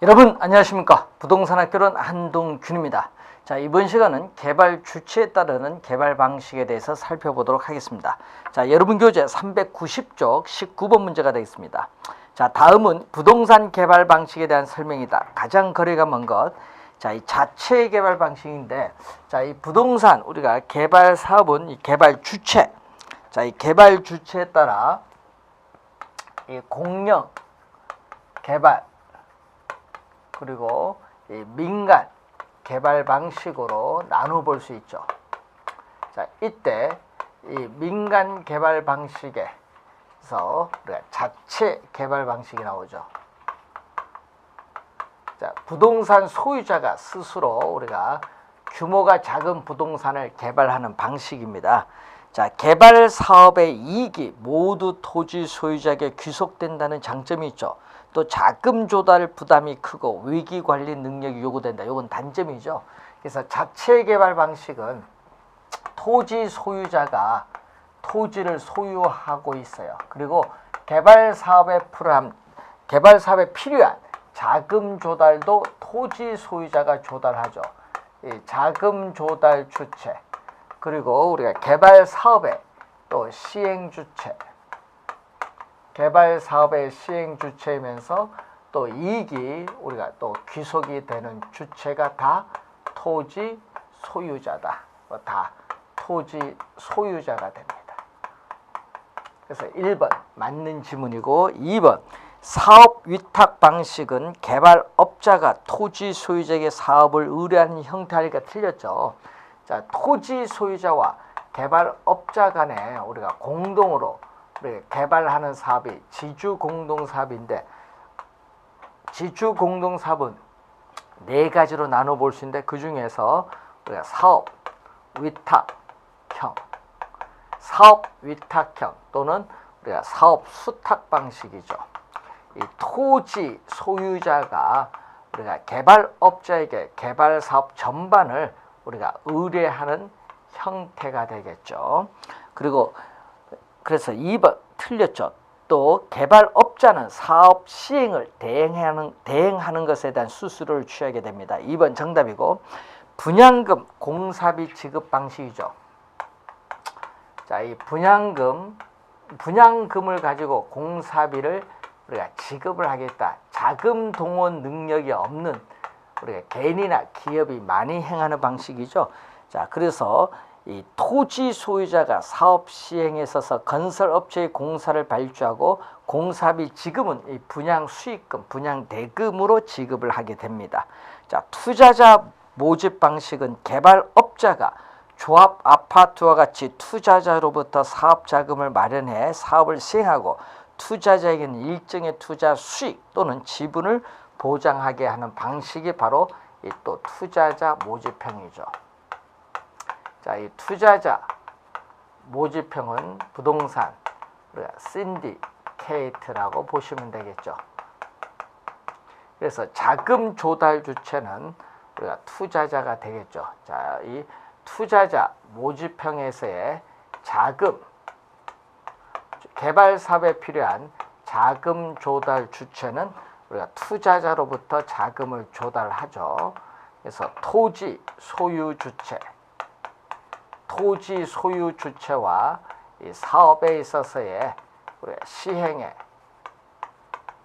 여러분 안녕하십니까. 부동산학교론 한동균입니다. 자, 이번 시간은 개발 주체에 따르는 개발 방식에 대해서 살펴보도록 하겠습니다. 자, 여러분 교재 390쪽 19번 문제가 되겠습니다. 자, 다음은 부동산 개발 방식에 대한 설명이다. 가장 거리가 먼 것. 자, 이 자체 개발 방식인데, 자, 이 부동산 우리가 개발 사업은 이 개발 주체. 자, 이 개발 주체에 따라 이 공영 개발 그리고 이 민간 개발 방식으로 나눠 볼 수 있죠. 자, 이때 이 민간 개발 방식에서 우리가 자체 개발 방식이 나오죠. 자, 부동산 소유자가 스스로 우리가 규모가 작은 부동산을 개발하는 방식입니다. 자, 개발 사업의 이익이 모두 토지 소유자에게 귀속된다는 장점이 있죠. 또 자금 조달 부담이 크고 위기 관리 능력이 요구된다. 이건 단점이죠. 그래서 자체 개발 방식은 토지 소유자가 토지를 소유하고 있어요. 그리고 개발 사업에 필요한 자금 조달도 토지 소유자가 조달하죠. 이 자금 조달 주체, 그리고 우리가 개발 사업의 또 시행 주체, 개발 사업의 시행 주체이면서 또 이익이 우리가 또 귀속이 되는 주체가 다 토지 소유자다. 다 토지 소유자가 됩니다. 그래서 1번 맞는 지문이고, 2번 사업 위탁 방식은 개발업자가 토지 소유자에게 사업을 의뢰하는 형태하니까 틀렸죠. 자, 토지 소유자와 개발업자 간에 우리가 공동으로 개발하는 사업이 지주공동사업인데, 지주공동사업은 네 가지로 나눠 볼 수 있는데, 그 중에서 우리가 사업 위탁형 또는 우리가 사업 수탁 방식이죠. 이 토지 소유자가 우리가 개발업자에게 개발 사업 전반을 우리가 의뢰하는 형태가 되겠죠. 그래서 2번 틀렸죠. 또 개발업자는 사업 시행을 대행하는 것에 대한 수수료를 취하게 됩니다. 2번 정답이고, 분양금 공사비 지급 방식이죠. 자, 이 분양금을 가지고 공사비를 우리가 지급을 하겠다. 자금 동원 능력이 없는 우리가 개인이나 기업이 많이 행하는 방식이죠. 자, 그래서 이 토지 소유자가 사업 시행에 있어서 건설업체의 공사를 발주하고 공사비 지급은 이 분양 수익금, 분양 대금으로 지급을 하게 됩니다. 자, 투자자 모집 방식은 개발업자가 조합 아파트와 같이 투자자로부터 사업 자금을 마련해 사업을 시행하고 투자자에게는 일정의 투자 수익 또는 지분을 보장하게 하는 방식이 바로 이 또 투자자 모집형이죠. 자, 이 투자자 모집형은 부동산 신디케이트라고 보시면 되겠죠. 그래서 자금 조달 주체는 우리가 투자자가 되겠죠. 자, 이 투자자 모집형에서의 자금, 개발 사업에 필요한 자금 조달 주체는 우리가 투자자로부터 자금을 조달하죠. 그래서 토지 소유 주체와 이 사업에 있어서의 우리가 시행의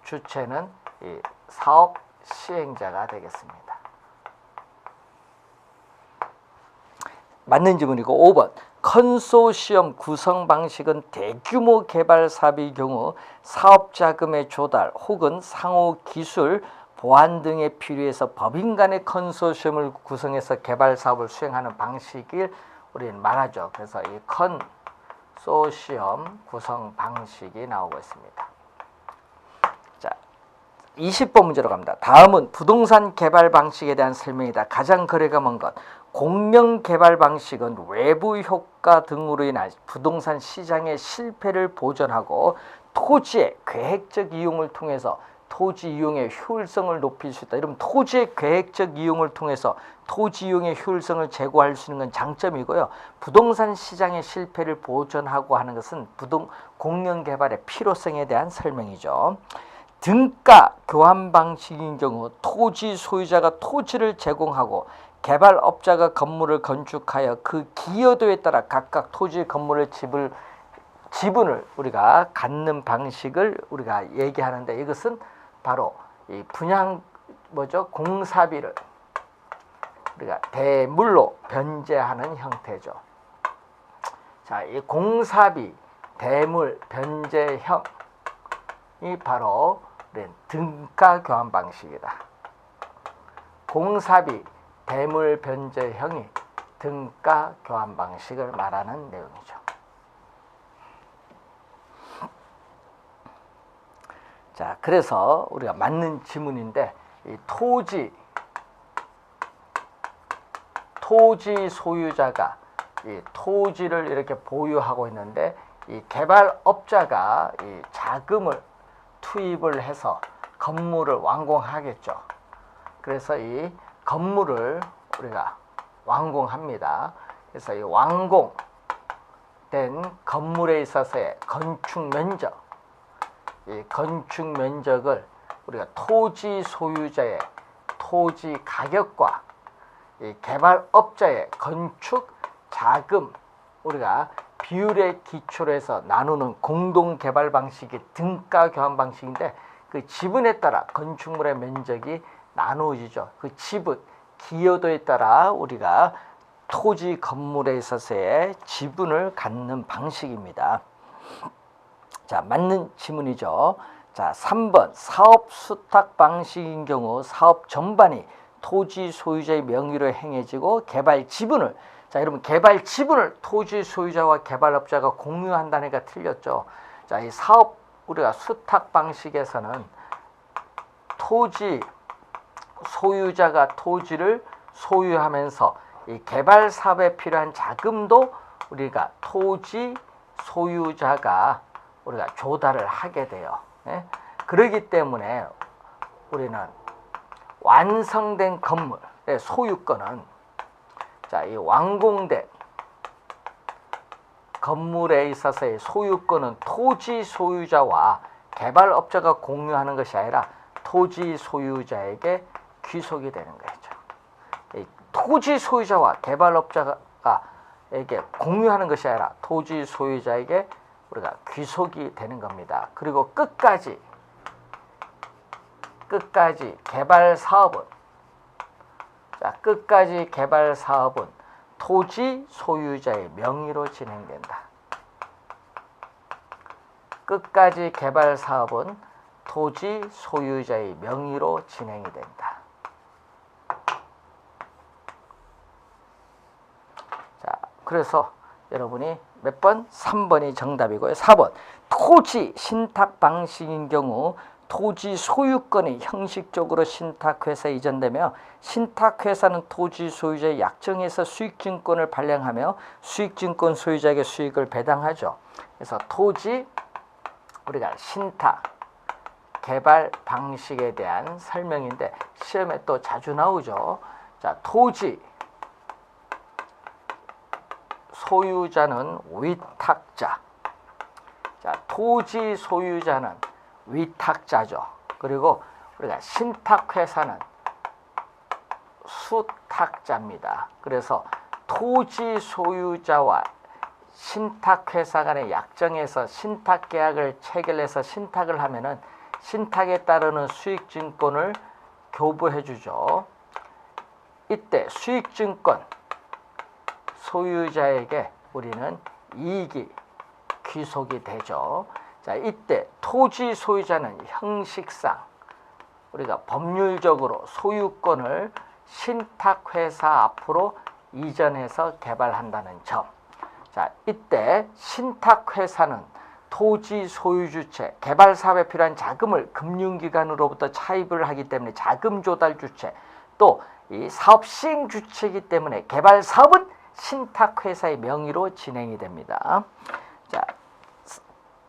주체는 이 사업 시행자가 되겠습니다. 맞는 지문이고, 5번 컨소시엄 구성 방식은 대규모 개발 사업의 경우 사업 자금의 조달 혹은 상호 기술 보안 등에 필요해서 법인 간의 컨소시엄을 구성해서 개발 사업을 수행하는 방식을 우리는 말하죠. 그래서 이 컨소시엄 구성 방식이 나오고 있습니다. 자, 20번 문제로 갑니다. 다음은 부동산 개발 방식에 대한 설명이다. 가장 거리가 먼 것. 공영 개발 방식은 외부 효과 등으로 인한 부동산 시장의 실패를 보전하고 토지의 계획적 이용을 통해서 토지 이용의 효율성을 높일 수 있다. 이러면 토지의 계획적 이용을 통해서 토지 이용의 효율성을 제고할 수 있는 건 장점이고요. 부동산 시장의 실패를 보전하고 하는 것은 공영 개발의 필요성에 대한 설명이죠. 등가 교환 방식인 경우 토지 소유자가 토지를 제공하고 개발업자가 건물을 건축하여 그 기여도에 따라 각각 토지 건물을 지분을 우리가 갖는 방식을 우리가 얘기하는데, 이것은 바로 이 분양 공사비를 우리가 대물로 변제하는 형태죠. 자, 이 공사비 대물 변제형이 바로 등가 교환 방식이다. 공사비 대물 변제형이 등가 교환 방식을 말하는 내용이죠. 자, 그래서 우리가 맞는 지문인데, 이 토지 소유자가 이 토지를 이렇게 보유하고 있는데, 이 개발업자가 이 자금을 투입을 해서 건물을 완공하겠죠. 그래서 이 건물을 우리가 완공합니다. 그래서 이 완공된 건물에 있어서의 건축 면적, 이 건축 면적을 우리가 토지 소유자의 토지 가격과 이 개발업자의 건축 자금 우리가 비율의 기초로 해서 나누는 공동 개발 방식이 등가 교환 방식인데, 그 지분에 따라 건축물의 면적이 나누어지죠. 그 지분 기여도에 따라 우리가 토지 건물에 있어서의 지분을 갖는 방식입니다. 자, 맞는 지문이죠. 자, 3번 사업 수탁 방식인 경우 사업 전반이 토지 소유자의 명의로 행해지고 개발 지분을, 자, 여러분 개발 지분을 토지 소유자와 개발업자가 공유한다니까 틀렸죠. 자, 이 사업 우리가 수탁 방식에서는 토지 소유자가 토지를 소유하면서 이 개발 사업에 필요한 자금도 우리가 토지 소유자가 우리가 조달을 하게 돼요. 예? 그렇기 때문에 우리는 완성된 건물의 소유권은, 자, 이 완공된 건물에 있어서의 소유권은 토지 소유자와 개발업자가 공유하는 것이 아니라 토지 소유자에게 귀속이 되는 거죠. 이 토지 소유자와 개발업자에게 공유하는 것이 아니라 토지 소유자에게 우리가 귀속이 되는 겁니다. 그리고 끝까지 개발 사업은, 자, 끝까지 개발 사업은 토지 소유자의 명의로 진행된다. 끝까지 개발 사업은 토지 소유자의 명의로 진행이 된다. 자, 그래서 여러분이 몇 번? 3번이 정답이고요. 4번 토지 신탁 방식인 경우 토지 소유권이 형식적으로 신탁회사에 이전되며 신탁회사는 토지 소유자의 약정에서 수익증권을 발행하며 수익증권 소유자에게 수익을 배당하죠. 그래서 토지 우리가 신탁 개발 방식에 대한 설명인데, 시험에 또 자주 나오죠. 자, 토지 소유자는 위탁자. 자, 토지 소유자는 위탁자죠. 그리고 우리가 신탁회사는 수탁자입니다. 그래서 토지 소유자와 신탁회사 간의 약정에서 신탁계약을 체결해서 신탁을 하면은 신탁에 따르는 수익증권을 교부해 주죠. 이때 수익증권 소유자에게 우리는 이익이 귀속이 되죠. 자, 이때 토지 소유자는 형식상 우리가 법률적으로 소유권을 신탁회사 앞으로 이전해서 개발한다는 점. 자, 이때 신탁회사는 토지 소유주체, 개발 사업에 필요한 자금을 금융기관으로부터 차입을 하기 때문에 자금 조달 주체, 또 이 사업 시행 주체이기 때문에 개발 사업은 신탁회사의 명의로 진행이 됩니다. 자,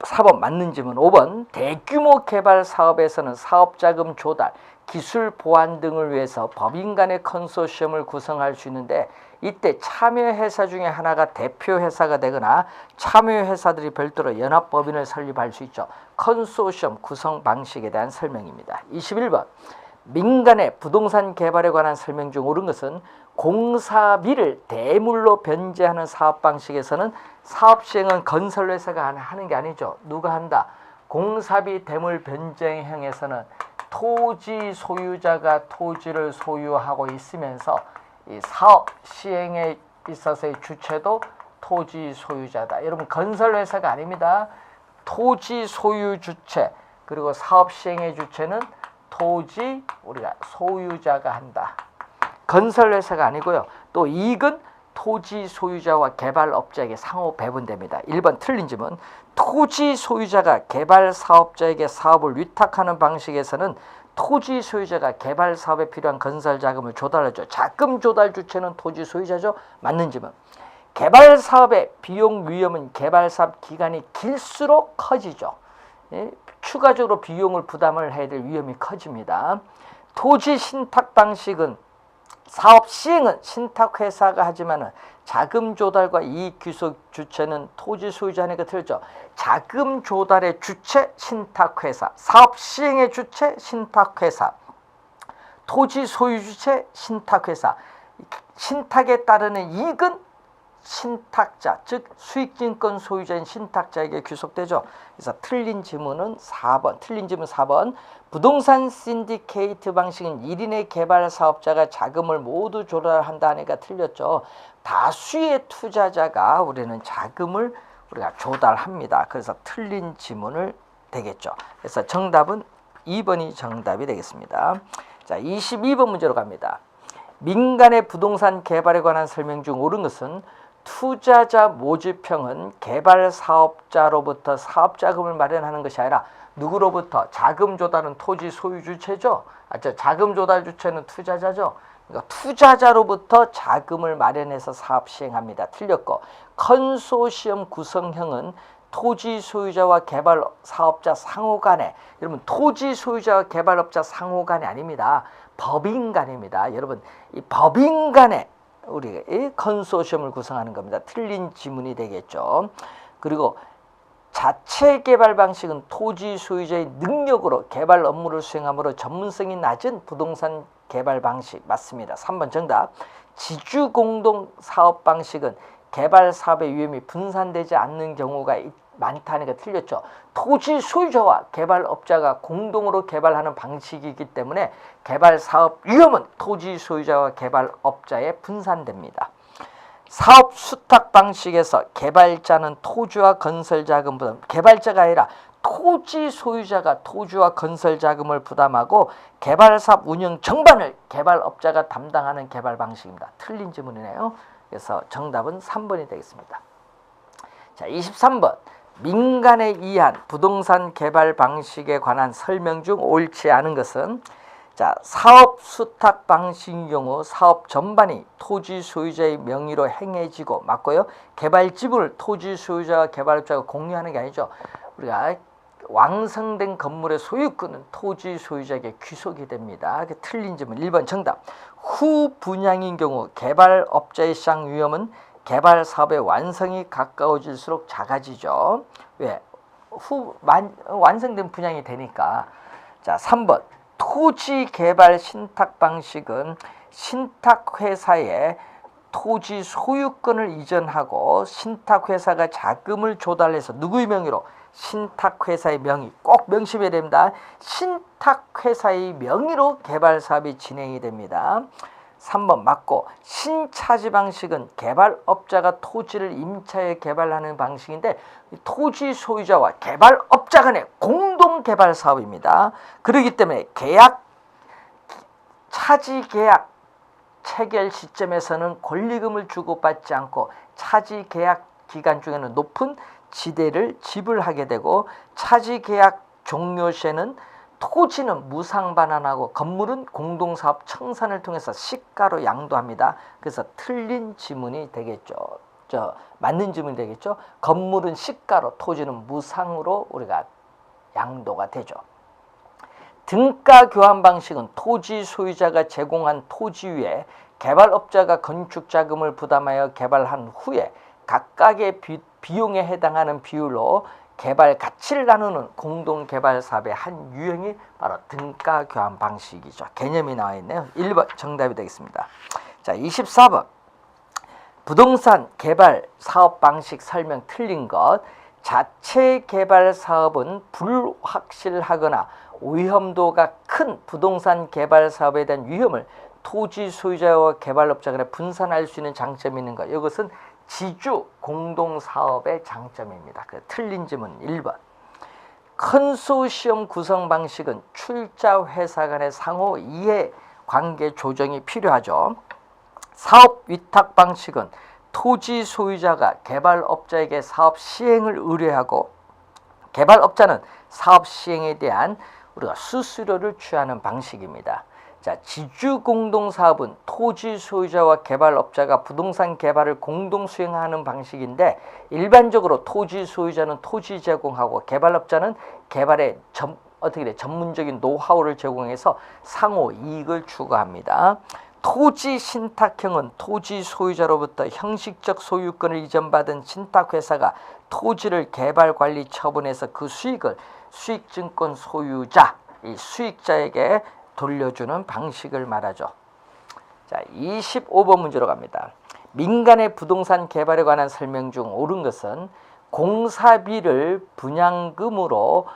4번 맞는 질문. 5번 대규모 개발 사업에서는 사업자금 조달, 기술 보완 등을 위해서 법인 간의 컨소시엄을 구성할 수 있는데 이때 참여회사 중에 하나가 대표회사가 되거나 참여회사들이 별도로 연합법인을 설립할 수 있죠. 컨소시엄 구성 방식에 대한 설명입니다. 21번 민간의 부동산 개발에 관한 설명 중 옳은 것은 공사비를 대물로 변제하는 사업 방식에서는 사업 시행은 건설회사가 하는 게 아니죠. 누가 한다? 공사비 대물 변제형에서는 토지 소유자가 토지를 소유하고 있으면서 이 사업 시행에 있어서의 주체도 토지 소유자다. 여러분 건설회사가 아닙니다. 토지 소유 주체 그리고 사업 시행의 주체는 토지 우리가 소유자가 한다. 건설회사가 아니고요. 또 이익은 토지 소유자와 개발업자에게 상호 배분됩니다. 1번 틀린 질문. 토지 소유자가 개발 사업자에게 사업을 위탁하는 방식에서는 토지 소유자가 개발 사업에 필요한 건설 자금을 조달하죠. 자금 조달 주체는 토지 소유자죠. 맞는 질문. 개발 사업의 비용 위험은 개발 사업 기간이 길수록 커지죠. 추가적으로 비용을 부담을 해야 될 위험이 커집니다. 토지 신탁 방식은 사업 시행은 신탁회사가 하지만 자금 조달과 이익 귀속 주체는 토지 소유자니까 틀렸죠. 자금 조달의 주체 신탁회사, 사업 시행의 주체 신탁회사, 토지 소유 주체 신탁회사, 신탁에 따르는 이익은 신탁자, 즉 수익증권 소유자인 신탁자에게 귀속되죠. 그래서 틀린 질문은 4번. 틀린 질문 4번. 부동산 신디케이트 방식은 1인의 개발 사업자가 자금을 모두 조달한다 하니까 틀렸죠. 다수의 투자자가 우리는 자금을 우리가 조달합니다. 그래서 틀린 질문을 되겠죠. 그래서 정답은 2번이 정답이 되겠습니다. 자, 22번 문제로 갑니다. 민간의 부동산 개발에 관한 설명 중 옳은 것은 투자자 모집형은 개발 사업자로부터 사업 자금을 마련하는 것이 아니라 누구로부터? 자금 조달은 토지 소유 주체죠. 자금 조달 주체는 투자자죠. 그러니까 투자자로부터 자금을 마련해서 사업 시행합니다. 틀렸고 컨소시엄 구성형은 토지 소유자와 개발 사업자 상호 간에, 여러분 토지 소유자와 개발업자 상호 간이 아닙니다. 법인 간입니다. 여러분 이 법인 간에 우리가 이 컨소시엄을 구성하는 겁니다. 틀린 지문이 되겠죠. 그리고 자체 개발 방식은 토지 소유자의 능력으로 개발 업무를 수행하므로 전문성이 낮은 부동산 개발 방식 맞습니다. 3번 정답. 지주 공동 사업 방식은 개발 사업의 위험이 분산되지 않는 경우가 많다니까 틀렸죠. 토지 소유자와 개발업자가 공동으로 개발하는 방식이기 때문에 개발 사업 위험은 토지 소유자와 개발업자에 분산됩니다. 사업 수탁 방식에서 개발자는 토지와 건설 자금보다 개발자가 아니라 토지 소유자가 토지와 건설 자금을 부담하고 개발 사업 운영 전반을 개발업자가 담당하는 개발 방식입니다. 틀린 질문이네요. 그래서 정답은 3번이 되겠습니다. 자, 23번. 민간에 의한 부동산 개발 방식에 관한 설명 중 옳지 않은 것은 자, 사업 수탁 방식의 경우 사업 전반이 토지 소유자의 명의로 행해지고 맞고요. 개발 지분을 토지 소유자와 개발업자가 공유하는 게 아니죠. 우리가 완성된 건물의 소유권은 토지 소유자에게 귀속이 됩니다. 틀린 질문 1번 정답. 후 분양인 경우 개발업자의 시장 위험은 개발 사업의 완성이 가까워질수록 작아지죠. 왜? 완성된 분양이 되니까. 자, 3번. 토지 개발 신탁 방식은 신탁회사에 토지 소유권을 이전하고 신탁회사가 자금을 조달해서 누구의 명의로? 신탁회사의 명의. 꼭 명심해야 됩니다. 신탁회사의 명의로 개발 사업이 진행이 됩니다. 3번 맞고 신차지 방식은 개발업자가 토지를 임차해 개발하는 방식인데 토지 소유자와 개발업자 간의 공동 개발 사업입니다. 그렇기 때문에 차지 계약 체결 시점에서는 권리금을 주고받지 않고 차지 계약 기간 중에는 높은 지대를 지불하게 되고 차지 계약 종료 시에는 토지는 무상 반환하고 건물은 공동사업 청산을 통해서 시가로 양도합니다. 그래서 틀린 지문이 되겠죠. 맞는 질문이 되겠죠. 건물은 시가로, 토지는 무상으로 우리가 양도가 되죠. 등가 교환 방식은 토지 소유자가 제공한 토지 위에 개발업자가 건축 자금을 부담하여 개발한 후에 각각의 비용에 해당하는 비율로 개발 가치를 나누는 공동개발 사업의 한 유형이 바로 등가 교환 방식이죠. 개념이 나와 있네요. 1번 정답이 되겠습니다. 자, 24번. 부동산 개발 사업 방식 설명 틀린 것. 자체 개발 사업은 불확실하거나 위험도가 큰 부동산 개발 사업에 대한 위험을 토지 소유자와 개발업자 간에 분산할 수 있는 장점이 있는 것. 이것은 지주 공동사업의 장점입니다. 틀린 질문 1번. 컨소시엄 구성 방식은 출자 회사 간의 상호 이해 관계 조정이 필요하죠. 사업 위탁 방식은 토지 소유자가 개발업자에게 사업 시행을 의뢰하고 개발업자는 사업 시행에 대한 우리가 수수료를 취하는 방식입니다. 자, 지주공동사업은 토지 소유자와 개발업자가 부동산 개발을 공동 수행하는 방식인데 일반적으로 토지 소유자는 토지 제공하고 개발업자는 개발에 전문적인 노하우를 제공해서 상호 이익을 추구합니다. 토지 신탁형은 토지 소유자로부터 형식적 소유권을 이전받은 신탁회사가 토지를 개발 관리 처분해서 그 수익을 수익증권 소유자, 이 수익자에게 돌려주는 방식을 말하죠. 자, 25번 문제로 갑니다. 민간의 부동산 개발에 관한 설명 중 옳은 것은 공사비를 분양금으로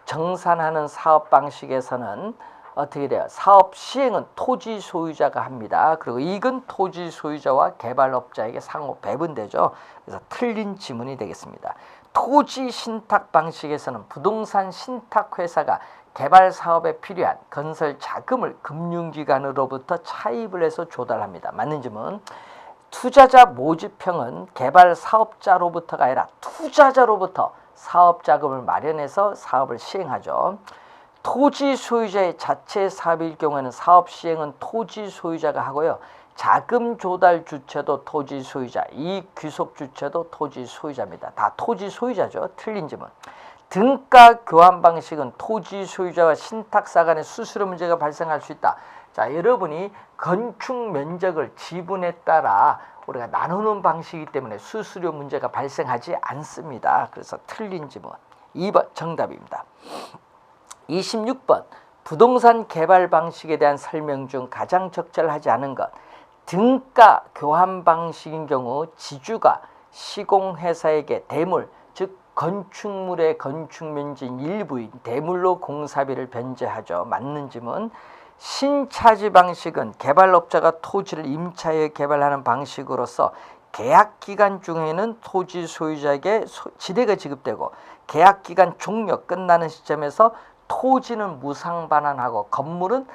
정산하는 사업 방식에서는 어떻게 돼요? 사업 시행은 토지 소유자가 합니다. 그리고 이익은 토지 소유자와 개발업자에게 상호 배분되죠. 그래서 틀린 지문이 되겠습니다. 토지 신탁 방식에서는 부동산 신탁 회사가 개발 사업에 필요한 건설 자금을 금융기관으로부터 차입을 해서 조달합니다. 맞는 질문. 투자자 모집형은 개발 사업자로부터가 아니라 투자자로부터 사업 자금을 마련해서 사업을 시행하죠. 토지 소유자의 자체 사업일 경우에는 사업 시행은 토지 소유자가 하고요. 자금 조달 주체도 토지 소유자, 이익 귀속 주체도 토지 소유자입니다. 다 토지 소유자죠. 틀린 질문. 등가 교환 방식은 토지 소유자와 신탁사 간의 수수료 문제가 발생할 수 있다. 자, 여러분이 건축 면적을 지분에 따라 우리가 나누는 방식이기 때문에 수수료 문제가 발생하지 않습니다. 그래서 틀린 질문 2번 정답입니다. 26번. 부동산 개발 방식에 대한 설명 중 가장 적절하지 않은 것. 등가 교환 방식인 경우 지주가 시공회사에게 대물, 즉 건축물의 건축면적인 일부인 대물로 공사비를 변제하죠. 맞는 질문. 신차지 방식은 개발업자가 토지를 임차해 개발하는 방식으로서 계약기간 중에는 토지 소유자에게 지대가 지급되고 계약기간 종료 끝나는 시점에서 토지는 무상 반환하고 건물은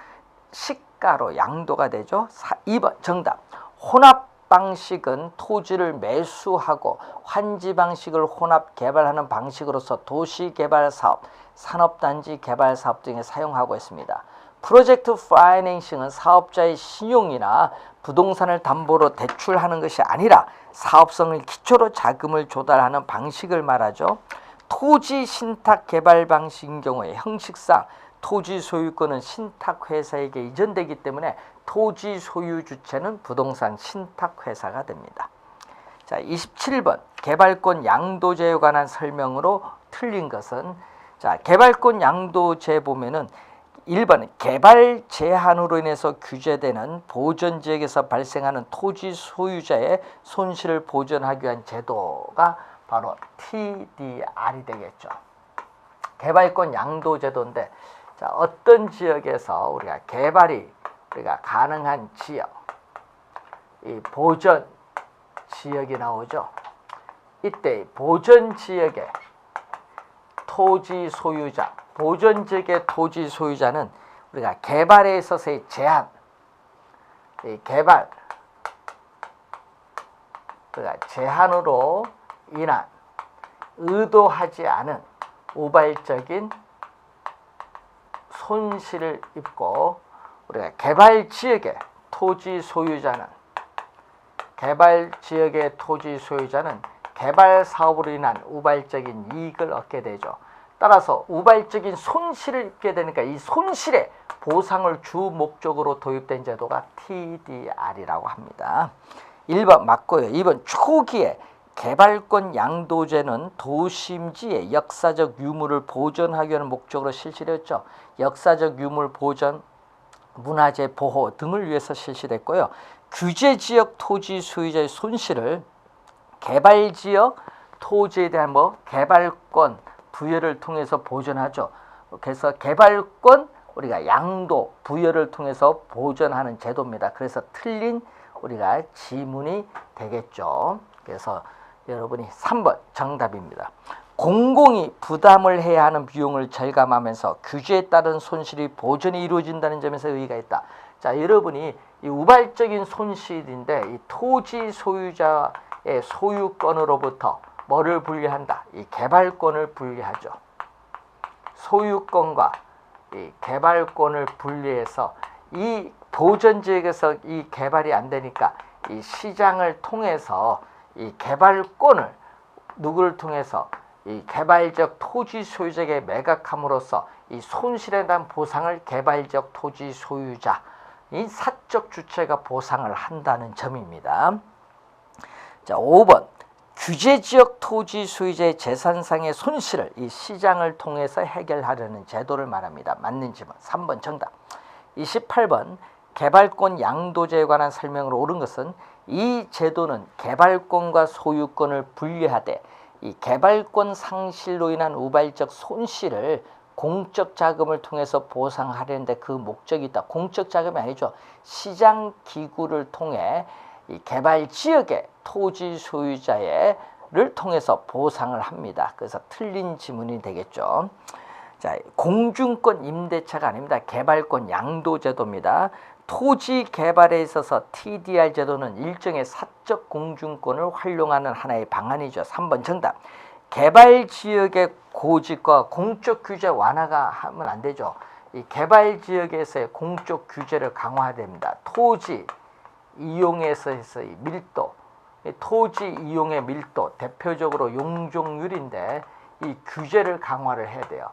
시가로 양도가 되죠. 2번 정답. 혼합 방식은 토지를 매수하고 환지 방식을 혼합 개발하는 방식으로서 도시개발사업, 산업단지 개발사업 등에 사용하고 있습니다. 프로젝트 파이낸싱은 사업자의 신용이나 부동산을 담보로 대출하는 것이 아니라 사업성을 기초로 자금을 조달하는 방식을 말하죠. 토지 신탁 개발 방식인 경우에 형식상 토지 소유권은 신탁회사에게 이전되기 때문에 토지 소유 주체는 부동산 신탁회사가 됩니다. 자, 27번 개발권 양도제에 관한 설명으로 틀린 것은, 자, 개발권 양도제 보면은 1번은 개발 제한으로 인해서 규제되는 보전지역에서 발생하는 토지 소유자의 손실을 보전하기 위한 제도가 바로 TDR이 되겠죠. 개발권 양도제도인데, 자, 어떤 지역에서 우리가 개발이 가능한 지역, 이 보전 지역이 나오죠. 이때 보전 지역의 토지 소유자, 보전 지역의 토지 소유자는 우리가 개발에 있어서의 제한, 이 개발 제한으로 인한 의도하지 않은 우발적인 손실을 입고 우리가 개발 지역의 토지 소유자는 개발 지역의 토지 소유자는 개발 사업으로 인한 우발적인 이익을 얻게 되죠. 따라서 우발적인 손실을 입게 되니까 이 손실에 보상을 주 목적으로 도입된 제도가 TDR이라고 합니다. 1번 맞고요. 2번 초기에 개발권 양도제는 도심지의 역사적 유물을 보존하기 위한 목적으로 실시됐죠. 역사적 유물 보존, 문화재 보호 등을 위해서 실시됐고요. 규제지역 토지 소유자의 손실을 개발지역 토지에 대한 개발권 부여를 통해서 보존하죠. 그래서 개발권 우리가 양도 부여를 통해서 보존하는 제도입니다. 그래서 틀린 우리가 지문이 되겠죠. 그래서 여러분이 3번 정답입니다. 공공이 부담을 해야 하는 비용을 절감하면서 규제에 따른 손실이 보전이 이루어진다는 점에서 의의가 있다. 자, 여러분이 이 우발적인 손실인데 이 토지 소유자의 소유권으로부터 뭐를 분리한다? 이 개발권을 분리하죠. 소유권과 이 개발권을 분리해서 이 보전지역에서 이 개발이 안 되니까 이 시장을 통해서 이 개발권을 누구를 통해서 이 개발적 토지 소유자에게 매각함으로써 이 손실에 대한 보상을 개발적 토지 소유자, 이 사적 주체가 보상을 한다는 점입니다. 자, 5번 규제지역 토지 소유자의 재산상의 손실을 이 시장을 통해서 해결하려는 제도를 말합니다. 맞는 질문 3번 정답. 28번 개발권 양도제에 관한 설명으로 옳은 것은 이 제도는 개발권과 소유권을 분리하되 이 개발권 상실로 인한 우발적 손실을 공적 자금을 통해서 보상하려는데 그 목적이 있다. 공적 자금이 아니죠. 시장 기구를 통해 이 개발 지역의 토지 소유자를 통해서 보상을 합니다. 그래서 틀린 지문이 되겠죠. 자, 공중권 임대차가 아닙니다. 개발권 양도제도입니다. 토지 개발에 있어서 TDR 제도는 일종의 사적 공중권을 활용하는 하나의 방안이죠. 3번 정답. 개발 지역의 고지과 공적 규제 완화가 하면 안 되죠. 이 개발 지역에서의 공적 규제를 강화해야 됩니다. 토지 이용에서의 밀도, 토지 이용의 밀도, 대표적으로 용적률인데 이 규제를 강화를 해야 돼요.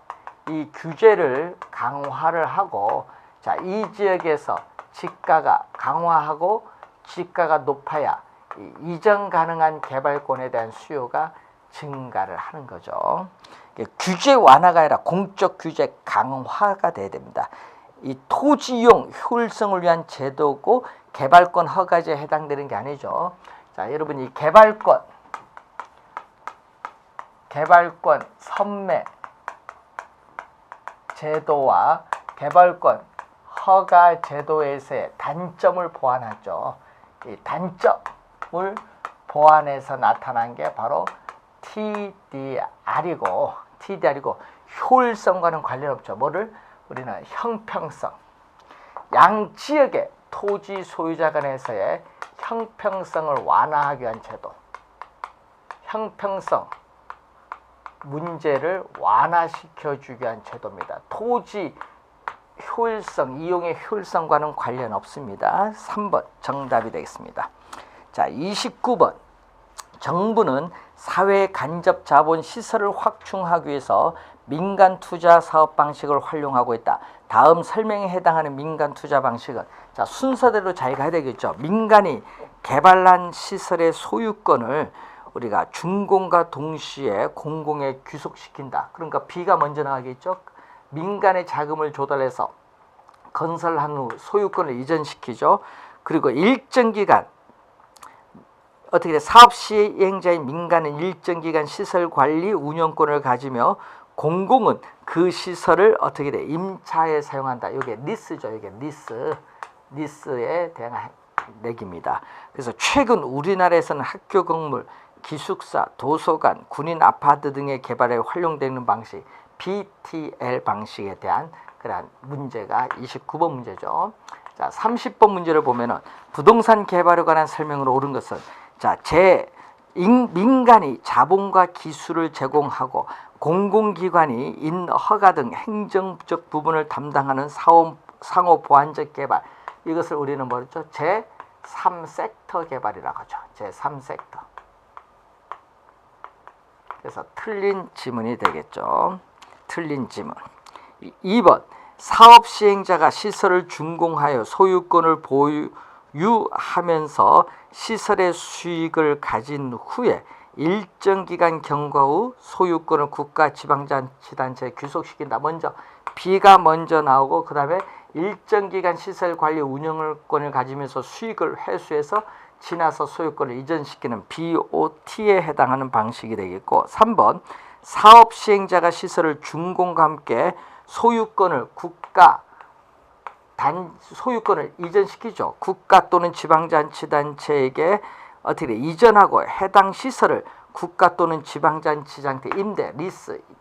이 규제를 강화를 하고, 자, 이 지역에서 지가가 강화하고 지가가 높아야 이전 가능한 개발권에 대한 수요가 증가를 하는 거죠. 규제 완화가 아니라 공적 규제 강화가 돼야 됩니다. 이 토지 이용 효율성을 위한 제도고 개발권 허가제에 해당되는 게 아니죠. 자, 여러분 이 개발권 선매 제도와 개발권 허가 제도에서의 단점을 보완하죠. 이 단점을 보완해서 나타난 게 바로 TDR이고 효율성과는 관련 없죠. 뭐를? 우리는 형평성. 양 지역의 토지 소유자 간에서의 형평성을 완화하기 위한 제도. 형평성 문제를 완화시켜주기 위한 제도입니다. 토지 효율성, 이용의 효율성과는 관련 없습니다. 3번 정답이 되겠습니다. 자, 29번. 정부는 사회 간접 자본 시설을 확충하기 위해서 민간 투자 사업 방식을 활용하고 있다. 다음 설명에 해당하는 민간 투자 방식은, 자, 순서대로 잘 가야 되겠죠. 민간이 개발한 시설의 소유권을 우리가 준공과 동시에 공공에 귀속시킨다. 그러니까 B가 먼저 나가겠죠. 민간의 자금을 조달해서 건설한 후 소유권을 이전시키죠. 그리고 일정 기간 어떻게 돼? 사업 시행자인 민간은 일정 기간 시설 관리 운영권을 가지며 공공은 그 시설을 어떻게 돼? 임차에 사용한다. 이게 리스죠. 이게 리스에 대한 내기입니다. 그래서 최근 우리나라에서는 학교 건물, 기숙사, 도서관, 군인 아파트 등의 개발에 활용되는 방식 BTL 방식에 대한 그러한 문제가 29번 문제죠. 자, 30번 문제를 보면은 부동산 개발에 관한 설명으로 옳은 것은, 자, 민간이 자본과 기술을 제공하고 공공기관이 인허가 등 행정적 부분을 담당하는 상호 보완적 개발, 이것을 우리는 뭐랬죠? 제3섹터 개발이라고 하죠. 제3섹터. 그래서 틀린 지문이 되겠죠. 틀린 지문. 2번 사업 시행자가 시설을 준공하여 소유권을 보유하면서 시설의 수익을 가진 후에 일정 기간 경과 후 소유권을 국가 지방자치단체에 귀속시킨다. 먼저 B가 먼저 나오고 그 다음에 일정 기간 시설 관리 운영권을 가지면서 수익을 회수해서 지나서 소유권을 이전시키는 BOT에 해당하는 방식이 되겠고, 3번 사업 시행자가 시설을 준공과 함께 소유권을 소유권을 이전시키죠. 국가 또는 지방자치단체에게 어떻게 이전하고 해당 시설을 국가 또는 지방자치단체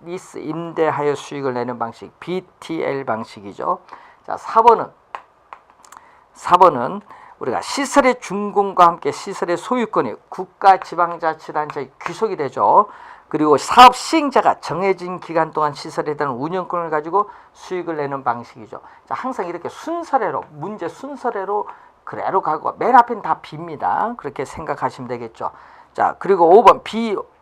리스 임대하여 수익을 내는 방식 BTL 방식이죠. 자, 4번은 우리가 시설의 준공과 함께 시설의 소유권이 국가 지방자치단체에 귀속이 되죠. 그리고 사업 시행자가 정해진 기간 동안 시설에 대한 운영권을 가지고 수익을 내는 방식이죠. 자, 항상 이렇게 순서대로 문제 순서대로 그대로 가고 맨 앞엔 다 B입니다. 그렇게 생각하시면 되겠죠. 자, 그리고 5번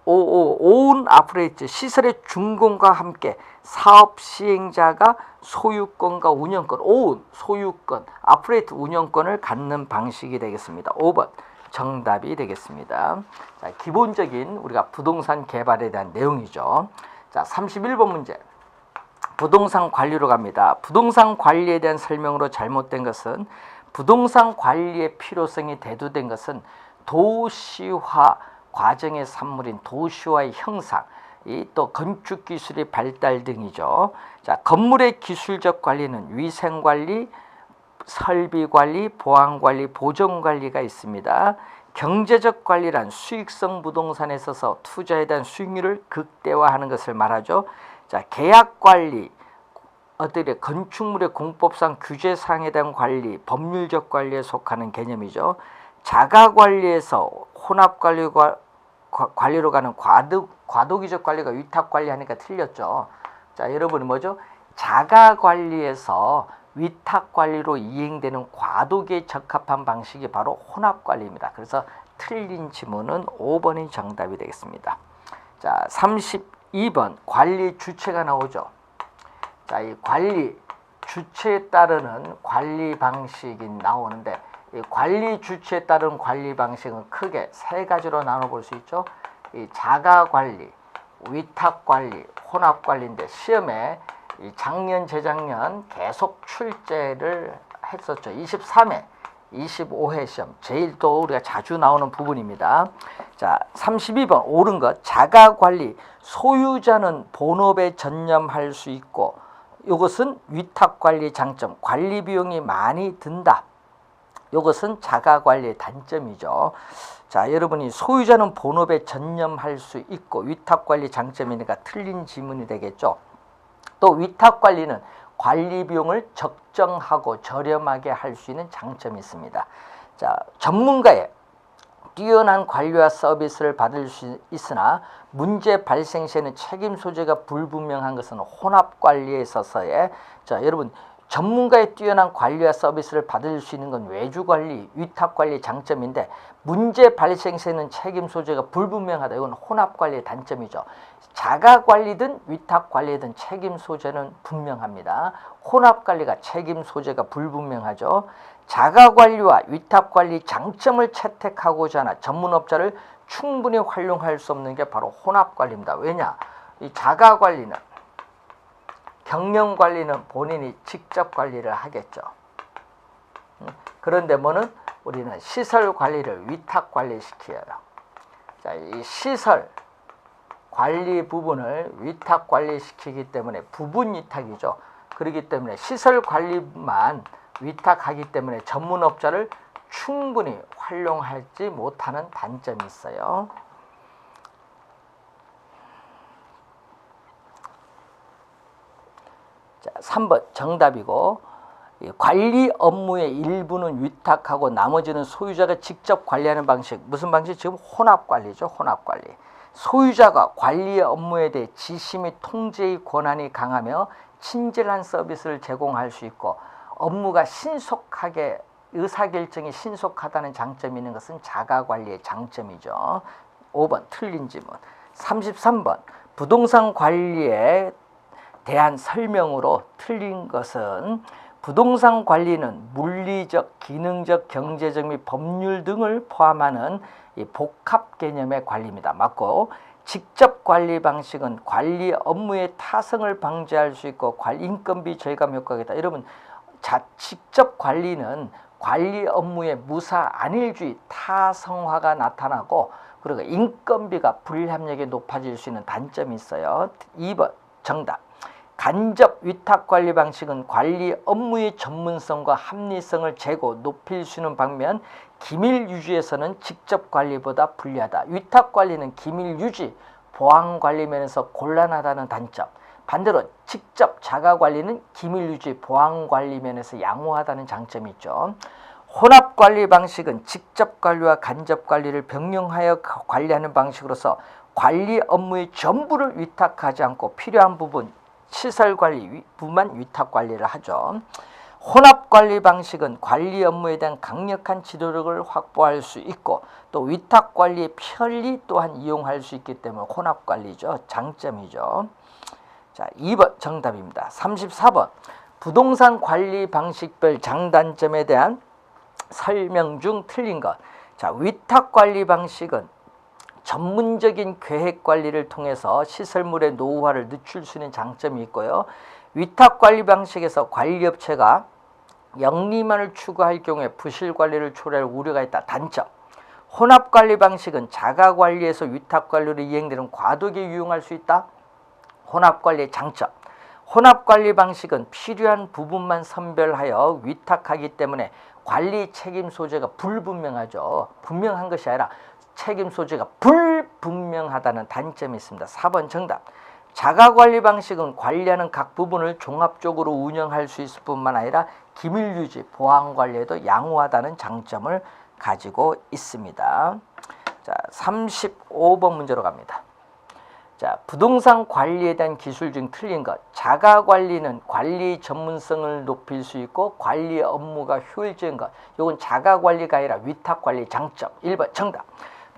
own operate 시설의 준공과 함께 사업 시행자가 소유권과 운영권 own 소유권 operate 운영권을 갖는 방식이 되겠습니다. 5번 정답이 되겠습니다. 자, 기본적인 우리가 부동산 개발에 대한 내용이죠. 자, 31번 문제. 부동산 관리로 갑니다. 부동산 관리에 대한 설명으로 잘못된 것은 부동산 관리의 필요성이 대두된 것은 도시화 과정의 산물인 도시화의 형상, 또 건축 기술의 발달 등이죠. 자, 건물의 기술적 관리는 위생 관리, 설비 관리, 보안 관리, 보존 관리가 있습니다. 경제적 관리란 수익성 부동산에 있어서 투자에 대한 수익률을 극대화하는 것을 말하죠. 자, 계약 관리, 건축물의 공법상 규제사항에 대한 관리, 법률적 관리에 속하는 개념이죠. 자가 관리에서 혼합 관리로 가는 과도기적 관리가 위탁 관리하니까 틀렸죠. 자, 여러분이 뭐죠? 자가 관리에서 위탁 관리로 이행되는 과도기에 적합한 방식이 바로 혼합 관리입니다. 그래서 틀린 지문은 5번이 정답이 되겠습니다. 자, 32번 관리 주체가 나오죠. 자, 이 관리 주체에 따르는 관리 방식이 나오는데 이 관리 주체에 따른 관리 방식은 크게 세 가지로 나눠볼 수 있죠. 이 자가 관리, 위탁 관리, 혼합 관리인데 시험에 이 작년, 재작년 계속 출제를 했었죠. 23회, 25회 시험 제일 또 우리가 자주 나오는 부분입니다. 자, 32번 옳은 것. 자가 관리, 소유자는 본업에 전념할 수 있고 이것은 위탁 관리 장점, 관리 비용이 많이 든다. 이것은 자가 관리의 단점이죠. 자, 여러분이 소유자는 본업에 전념할 수 있고 위탁 관리 장점이니까 틀린 지문이 되겠죠. 또 위탁 관리는 관리 비용을 적정하고 저렴하게 할 수 있는 장점이 있습니다. 자, 전문가의 뛰어난 관리와 서비스를 받을 수 있으나 문제 발생 시에는 책임 소재가 불분명한 것은 혼합 관리에 있어서의 자, 여러분 전문가의 뛰어난 관리와 서비스를 받을 수 있는 건 외주 관리, 위탁 관리 장점인데 문제 발생 시에는 책임 소재가 불분명하다. 이건 혼합 관리의 단점이죠. 자가 관리든 위탁 관리든 책임 소재는 분명합니다. 혼합 관리가 책임 소재가 불분명하죠. 자가 관리와 위탁 관리 장점을 채택하고자 하나 전문업자를 충분히 활용할 수 없는 게 바로 혼합 관리입니다. 왜냐? 이 자가 관리는 경영 관리는 본인이 직접 관리를 하겠죠. 그런데 뭐는 우리는 시설 관리를 위탁 관리시켜요. 자, 이 시설 관리 부분을 위탁 관리시키기 때문에 부분 위탁이죠. 그렇기 때문에 시설 관리만 위탁하기 때문에 전문업자를 충분히 활용하지 못하는 단점이 있어요. 자, 3번 정답이고 관리 업무의 일부는 위탁하고 나머지는 소유자가 직접 관리하는 방식. 무슨 방식? 지금 혼합 관리죠. 혼합 관리. 소유자가 관리 업무에 대해 지시 및 통제의 권한이 강하며 친절한 서비스를 제공할 수 있고 업무가 신속하게 의사결정이 신속하다는 장점이 있는 것은 자가관리의 장점이죠. 5번 틀린 질문. 33번 부동산 관리에 대한 설명으로 틀린 것은 부동산 관리는 물리적, 기능적, 경제적 및 법률 등을 포함하는 이 복합 개념의 관리입니다. 맞고, 직접 관리 방식은 관리 업무의 타성을 방지할 수 있고 인건비 절감 효과가 있다. 여러분, 직접 관리는 관리 업무의 무사 안일주의, 타성화가 나타나고 그리고 인건비가 불합리하게 높아질 수 있는 단점이 있어요. 2번 정답. 간접 위탁관리 방식은 관리 업무의 전문성과 합리성을 높일 수 있는 반면 기밀 유지에서는 직접 관리보다 불리하다. 위탁관리는 기밀 유지, 보안 관리 면에서 곤란하다는 단점. 반대로 직접 자가관리는 기밀 유지, 보안 관리 면에서 양호하다는 장점이 있죠. 혼합관리 방식은 직접 관리와 간접 관리를 병행하여 관리하는 방식으로서 관리 업무의 전부를 위탁하지 않고 필요한 부분, 시설관리 부분만 위탁관리를 하죠. 혼합관리 방식은 관리 업무에 대한 강력한 지도력을 확보할 수 있고 또 위탁관리의 편리 또한 이용할 수 있기 때문에 혼합관리죠. 장점이죠. 자, 2번 정답입니다. 34번 부동산 관리 방식별 장단점에 대한 설명 중 틀린 것. 자, 위탁관리 방식은 전문적인 계획 관리를 통해서 시설물의 노후화를 늦출 수 있는 장점이 있고요. 위탁관리 방식에서 관리업체가 영리만을 추구할 경우에 부실 관리를 초래할 우려가 있다. 단점. 혼합관리 방식은 자가관리에서 위탁관리로 이행되는 과도기에 유용할 수 있다. 혼합관리의 장점. 혼합관리 방식은 필요한 부분만 선별하여 위탁하기 때문에 관리 책임 소재가 불분명하죠. 분명한 것이 아니라 책임 소재가 불분명하다는 단점이 있습니다. 4번 정답. 자가관리 방식은 관리하는 각 부분을 종합적으로 운영할 수 있을 뿐만 아니라 기밀 유지, 보안 관리에도 양호하다는 장점을 가지고 있습니다. 자, 35번 문제로 갑니다. 자, 부동산 관리에 대한 기술 중 틀린 것. 자가관리는 관리 전문성을 높일 수 있고 관리 업무가 효율적인 것. 이건 자가관리가 아니라 위탁관리 장점. 1번 정답.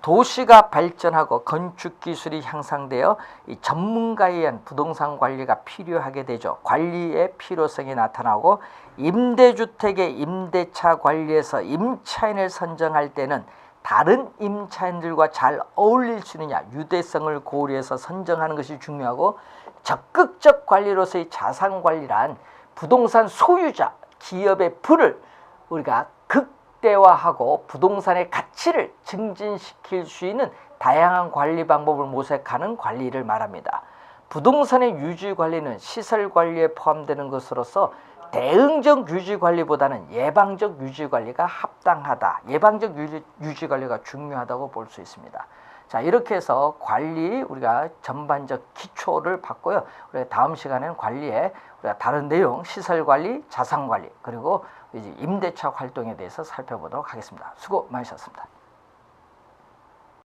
도시가 발전하고 건축 기술이 향상되어 이 전문가에 의한 부동산 관리가 필요하게 되죠. 관리의 필요성이 나타나고 임대주택의 임대차 관리에서 임차인을 선정할 때는 다른 임차인들과 잘 어울릴 수 있느냐, 유대성을 고려해서 선정하는 것이 중요하고 적극적 관리로서의 자산 관리란 부동산 소유자, 기업의 부를 우리가 극대화하고 부동산의 가치를 증진시킬 수 있는 다양한 관리 방법을 모색하는 관리를 말합니다. 부동산의 유지 관리는 시설 관리에 포함되는 것으로서 대응적 유지 관리보다는 예방적 유지 관리가 합당하다. 예방적 유지 관리가 중요하다고 볼 수 있습니다. 자, 이렇게 해서 관리 우리가 전반적 기초를 봤고요. 우리가 다음 시간에는 관리에 우리가 다른 내용, 시설 관리, 자산 관리, 그리고 이제 임대차 활동에 대해서 살펴보도록 하겠습니다. 수고 많으셨습니다.